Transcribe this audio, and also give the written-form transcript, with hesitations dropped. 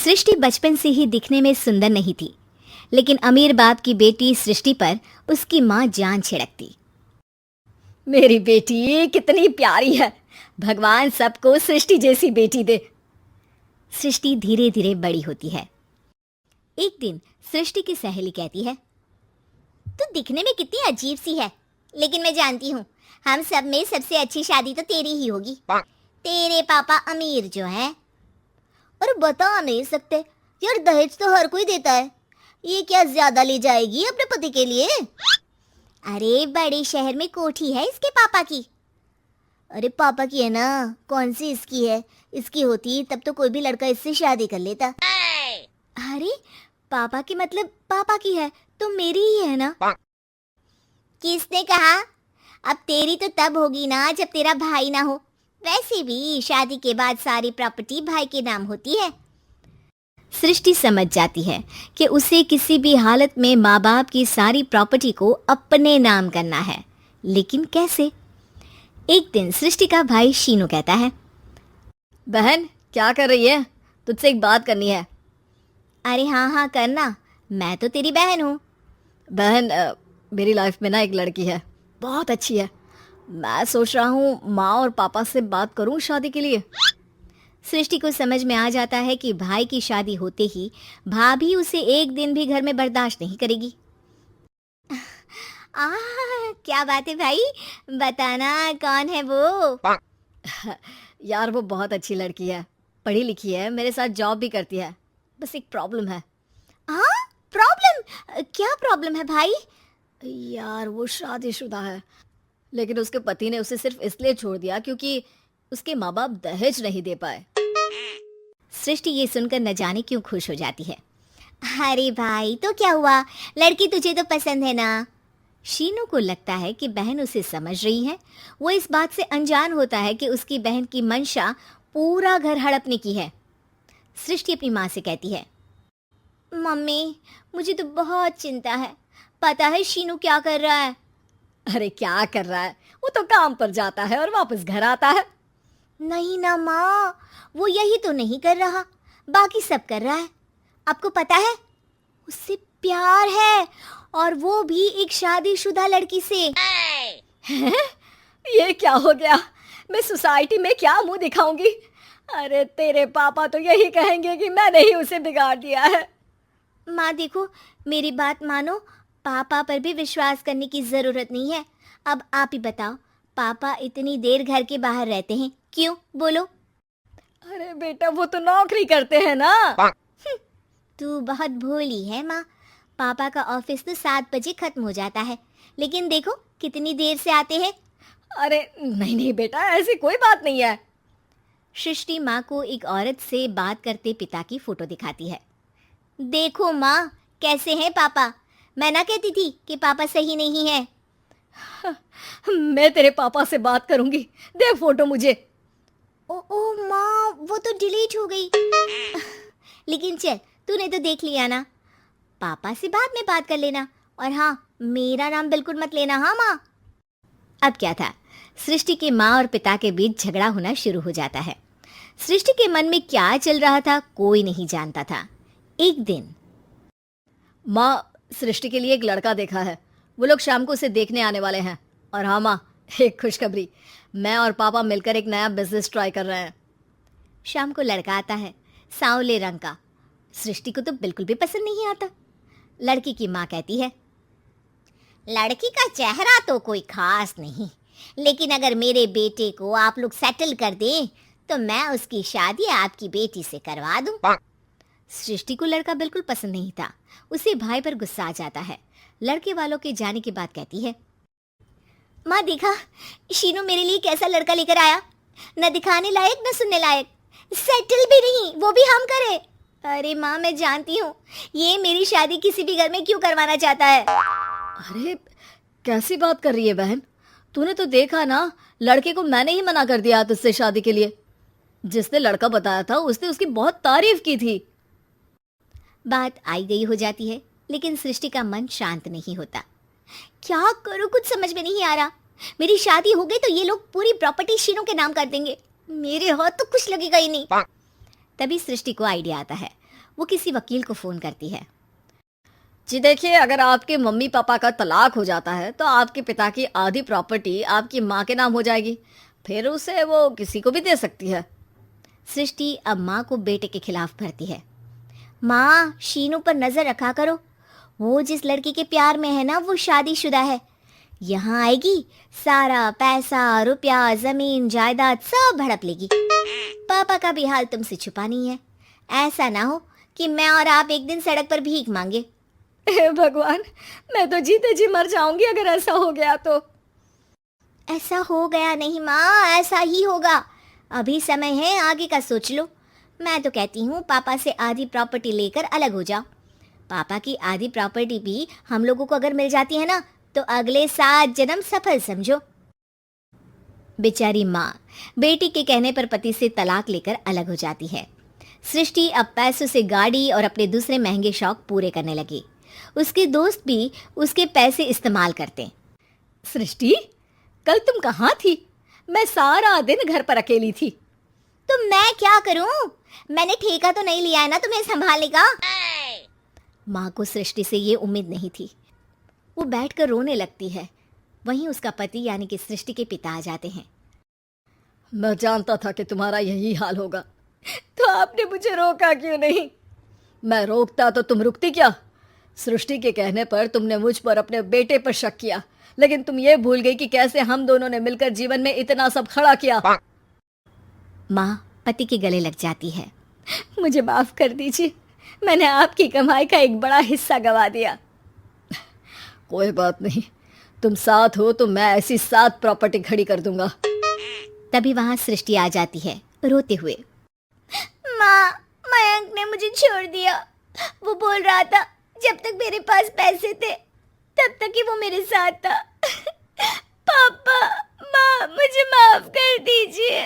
सृष्टि बचपन से ही दिखने में सुंदर नहीं थी, लेकिन अमीर बाप की बेटी सृष्टि पर उसकी माँ जान छिड़कती। मेरी बेटी कितनी प्यारी है, भगवान सबको सृष्टि जैसी बेटी दे। सृष्टि धीरे धीरे बड़ी होती है। एक दिन सृष्टि की सहेली कहती है, तू दिखने में कितनी अजीब सी है, लेकिन मैं जानती हूँ हम सब में सबसे अच्छी शादी तो तेरी ही होगी। तेरे पापा अमीर जो है। और बता नहीं सकते यार, दहेज तो हर कोई देता है, ये क्या ज्यादा ले जाएगी अपने पति के लिए? अरे बड़े शहर में कोठी है इसके पापा की। अरे पापा की है ना, कौन सी इसकी है? इसकी होती तब तो कोई भी लड़का इससे शादी कर लेता। अरे पापा की मतलब पापा की है तो मेरी ही है ना? किसने कहा? अब तेरी तो तब होगी ना जब तेरा भाई ना हो। वैसे भी शादी के बाद सारी प्रॉपर्टी भाई के नाम होती है। सृष्टि समझ जाती है कि उसे किसी भी हालत में माँ बाप की सारी प्रॉपर्टी को अपने नाम करना है, लेकिन कैसे? एक दिन सृष्टि का भाई शीनू कहता है, बहन क्या कर रही है? तुझसे एक बात करनी है। अरे हाँ हाँ करना, मैं तो तेरी बहन हूँ। बहन मेरी लाइफ में ना एक लड़की है, बहुत अच्छी है। मैं सोच रहा हूँ माँ और पापा से बात करूँ शादी के लिए। सृष्टि को समझ में आ जाता है कि भाई की शादी होते ही भाभी उसे एक दिन भी घर में बर्दाश्त नहीं करेगी। क्या बात है भाई, बताना कौन है वो? यार वो बहुत अच्छी लड़की है, पढ़ी लिखी है, मेरे साथ जॉब भी करती है। बस एक प्रॉब्लम है। हाँ प्रॉब्लम? क्या प्रॉब्लम है भाई? यार वो शादीशुदा है, लेकिन उसके पति ने उसे सिर्फ इसलिए छोड़ दिया क्योंकि उसके माँ बाप दहेज नहीं दे पाए। सृष्टि ये सुनकर न जाने क्यों खुश हो जाती है। अरे भाई तो क्या हुआ, लड़की तुझे तो पसंद है ना? शीनू को लगता है कि बहन उसे समझ रही है। वो इस बात से अनजान होता है कि उसकी बहन की मंशा पूरा घर हड़पने की है। सृष्टि अपनी माँ से कहती है, मम्मी मुझे तो बहुत चिंता है, पता है शीनू क्या कर रहा है? अरे क्या कर रहा है, वो तो काम पर जाता है और वापस घर आता है। नहीं ना माँ, वो यही तो नहीं कर रहा, बाकी सब कर रहा है। आपको पता है उससे प्यार है, और वो भी एक शादीशुदा लड़की से। ये क्या हो गया, मैं सोसाइटी में क्या मुंह दिखाऊंगी? अरे तेरे पापा तो यही कहेंगे कि मैंने ही उसे बिगाड़ दिया है। माँ देखो, मेरी बात मानो, पापा पर भी विश्वास करने की जरूरत नहीं है। अब आप ही बताओ, पापा इतनी देर घर के बाहर रहते हैं क्यों, बोलो? अरे बेटा वो तो नौकरी करते हैं ना। तू बहुत भोली है माँ, पापा का ऑफिस तो 7 बजे खत्म हो जाता है, लेकिन देखो कितनी देर से आते हैं। अरे नहीं नहीं बेटा, ऐसी कोई बात नहीं है। सृष्टि माँ को एक औरत से बात करते पिता की फोटो दिखाती है। देखो माँ कैसे हैं पापा, मैं ना कहती थी कि पापा सही नहीं है। मैं तेरे पापा से बात करूंगी, दे फोटो मुझे। ओ माँ वो तो डिलीट हो गई। लेकिन चल तूने तो देख लिया ना, पापा से बाद में बात कर लेना, और हाँ मेरा नाम बिल्कुल मत लेना। हाँ माँ। अब क्या था, सृष्टि के माँ और पिता के बीच झगड़ा होना शुरू हो जाता है। सृष्टि के मन में क्या चल रहा था कोई नहीं जानता था। एक दिन, माँ सृष्टि के लिए एक लड़का देखा है, वो लोग शाम को उसे देखने आने वाले हैं। और हाँ माँ, एक खुशखबरी, मैं और पापा मिलकर एक नया बिजनेस ट्राई कर रहे हैं। शाम को लड़का आता है, सांवले रंग का। सृष्टि को तो बिल्कुल भी पसंद नहीं आता। लड़की की माँ कहती है, लड़की का चेहरा तो कोई खास नहीं, लेकिन अगर मेरे बेटे को आप लोग सेटल कर दें तो मैं उसकी शादी आपकी बेटी से करवा दूं। सृष्टि को लड़का बिल्कुल पसंद नहीं था। उसे भाई पर गुस्सा आ जाता है। लड़के वालों के जाने के बाद कहती है, माँ देखा शीनू मेरे लिए कैसा लड़का लेकर आया, न दिखाने लायक न सुनने लायक, सेटल भी नहीं, वो भी हम करे। अरे माँ मैं जानती हूँ ये मेरी शादी किसी भी घर में क्यों करवाना चाहता है। अरे कैसी बात कर रही है बहन, तूने तो देखा ना, लड़के को मैंने ही मना कर दिया तुझसे शादी के लिए। जिसने लड़का बताया था उसने उसकी बहुत तारीफ की थी। बात आई गई हो जाती है, लेकिन सृष्टि का मन शांत नहीं होता। क्या करूं कुछ समझ में नहीं आ रहा। मेरी शादी हो गई तो ये लोग पूरी प्रॉपर्टी शीनू के नाम कर देंगे, मेरे हाथ तो कुछ लगेगा ही नहीं। तभी सृष्टि को आइडिया आता है। वो किसी वकील को फ़ोन करती है। जी देखिए, अगर आपके मम्मी पापा का तलाक हो जाता है तो आपके पिता की आधी प्रॉपर्टी आपकी माँ के नाम हो जाएगी, फिर उसे वो किसी को भी दे सकती है। सृष्टि अब माँ को बेटे के खिलाफ भरती है। माँ, शीनू पर नजर रखा करो, वो जिस लड़की के प्यार में है ना वो शादीशुदा है। यहाँ आएगी, सारा पैसा रुपया जमीन जायदाद सब हड़प लेगी। पापा का भी हाल तुमसे छुपा नहीं है। ऐसा ना हो कि मैं और आप एक दिन सड़क पर भीख मांगे। हे भगवान, मैं तो जीते जी मर जाऊंगी अगर ऐसा हो गया तो। ऐसा हो गया नहीं माँ, ऐसा ही होगा। अभी समय है, आगे का सोच लो। मैं तो कहती हूँ पापा से आधी प्रॉपर्टी लेकर अलग हो जाओ। पापा की आधी प्रॉपर्टी भी हम लोगों को अगर मिल जाती है ना तो अगले 7 जन्म सफल समझो। बेचारी माँ बेटी के कहने पर पति से तलाक लेकर अलग हो जाती है। सृष्टि अब पैसों से गाड़ी और अपने दूसरे महंगे शौक पूरे करने लगी। उसके दोस्त भी उसके पैसे इस्तेमाल करते। सृष्टि, कल तुम कहाँ थी? मैं सारा दिन घर पर अकेली थी। तो मैं क्या करूं? मैंने ठेका तो नहीं लिया है ना तुम्हें संभालने का। माँ को सृष्टि से ये उम्मीद नहीं थी। वो बैठकर रोने लगती है। वहीं उसका पति यानी कि सृष्टि के पिता आ जाते हैं। मैं जानता था कि तुम्हारा यही हाल होगा, तो आपने मुझे रोका क्यों नहीं? मैं रोकता तो तुम रुकती क्या? सृष्टि के कहने पर तुमने मुझ पर अपने बेटे पर शक किया, लेकिन तुम ये भूल गई कि कैसे हम दोनों ने मिलकर जीवन में इतना सब खड़ा किया। माँ पति के गले लग जाती है। मुझे माफ कर दीजिए, मैंने आपकी कमाई का एक बड़ा हिस्सा गवा दिया। कोई बात नहीं, तुम साथ हो तो मैं ऐसी 7 प्रॉपर्टी खड़ी कर दूंगा। तभी वहां सृष्टि आ जाती है रोते हुए। माँ, मयंक ने मुझे छोड़ दिया। वो बोल रहा था जब तक मेरे पास पैसे थे तब तक ही वो मेरे साथ था। पापा, माँ, मुझे माफ कर दीजिए।